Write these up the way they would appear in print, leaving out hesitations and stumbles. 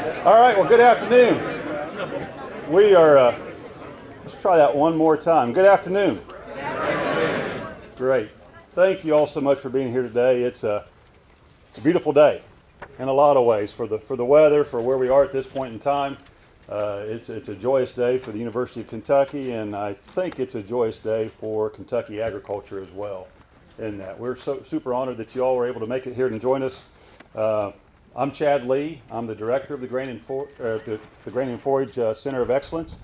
All right, well, good afternoon. We are, let's try that one more time. Good afternoon. Great. Thank you all so much for being here today. It's a beautiful day in a lot of ways for the weather, for where we are at this point in time. It's a joyous day for the University of Kentucky, and I think it's a joyous day for Kentucky agriculture as well. In that we're so super honored that you all were able to make it here and join us. I'm Chad Lee. I'm the director of the Grain and Forage Center of Excellence.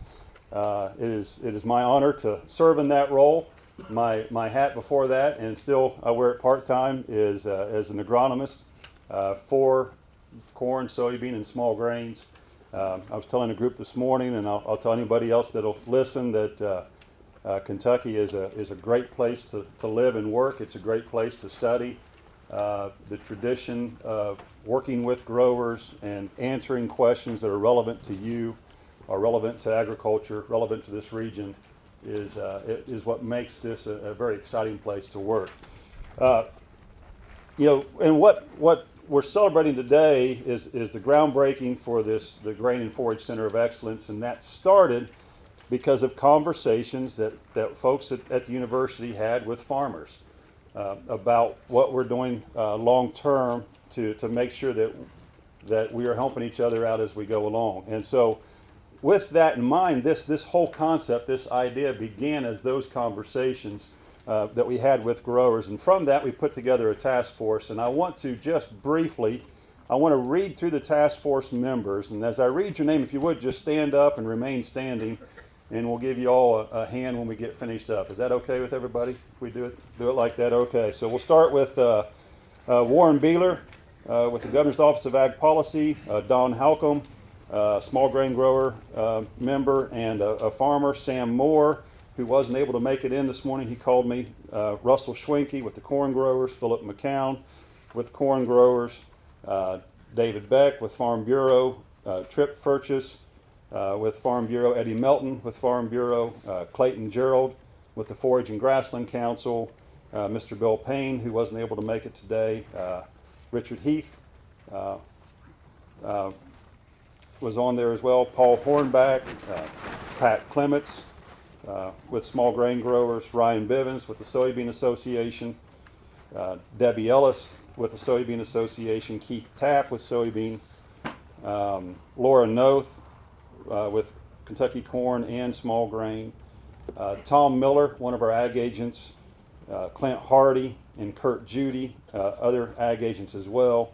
It is my honor to serve in that role. My hat before that, and still I wear it part-time, is as an agronomist for corn, soybean, and small grains. I was telling a group this morning, and I'll tell anybody else that'll listen, that Kentucky is a great place to live and work. It's a great place to study. The tradition of working with growers and answering questions that are relevant to you, are relevant to agriculture, relevant to this region, is what makes this a very exciting place to work. And what we're celebrating today is the groundbreaking for the Grain and Forage Center of Excellence, and that started because of conversations that folks at the university had with farmers about what we're doing long term to make sure that we are helping each other out as we go along. And so with that in mind, this whole concept, this idea began as those conversations that we had with growers. And from that, we put together a task force. And I want to just briefly, I want to read through the task force members. And as I read your name, if you would, just stand up and remain standing. And we'll give you all a hand when we get finished up. Is that okay with everybody? If we do it like that? Okay. So we'll start with Warren Beeler with the Governor's Office of Ag Policy, Don Halcomb, small grain grower member and a farmer, Sam Moore, who wasn't able to make it in this morning. He called me. Russell Schwenke with the corn growers, Philip McCown with corn growers, David Beck with Farm Bureau, Trip Furchess with Farm Bureau, Eddie Melton with Farm Bureau, Clayton Gerald with the Forage and Grassland Council, Mr. Bill Payne, who wasn't able to make it today, Richard Heath was on there as well, Paul Hornback, Pat Clements with small grain growers, Ryan Bivens with the Soybean Association, Debbie Ellis with the Soybean Association, Keith Tapp with soybean, Laura Noth with Kentucky corn and small grain, Tom Miller, one of our ag agents, Clint Hardy and Kurt Judy, other ag agents as well,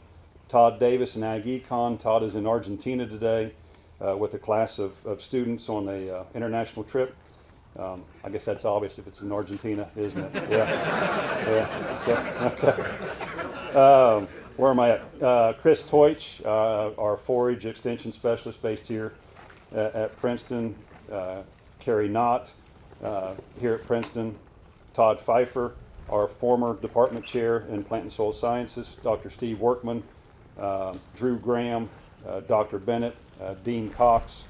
Todd Davis and Ag Econ. Todd is in Argentina today with a class of students on a international trip. I guess that's obvious if it's in Argentina, isn't it? Yeah. Yeah. So, okay. Where am I at? Chris Teutsch, our forage extension specialist based here at Princeton. Carrie Knott here at Princeton. Todd Pfeiffer, our former department chair in Plant and Soil Sciences. Dr. Steve Workman, Drew Graham, Dr. Bennett, Dean Cox,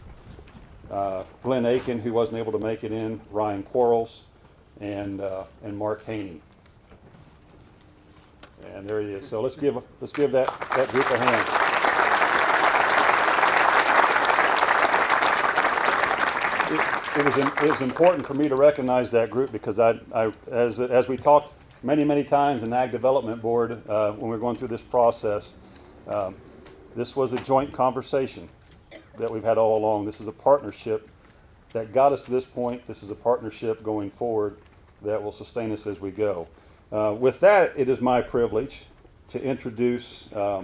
Glenn Aiken, who wasn't able to make it in, Ryan Quarles, and Mark Haney. And there he is. So let's give that group a hand. It was important for me to recognize that group because as we talked many times in Ag Development Board when we were going through this process, this was a joint conversation that we've had all along. This is a partnership that got us to this point. This is a partnership going forward that will sustain us as we go. With that, it is my privilege to introduce a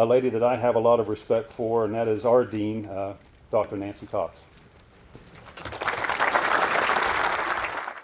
lady that I have a lot of respect for, and that is our dean, Dr. Nancy Cox.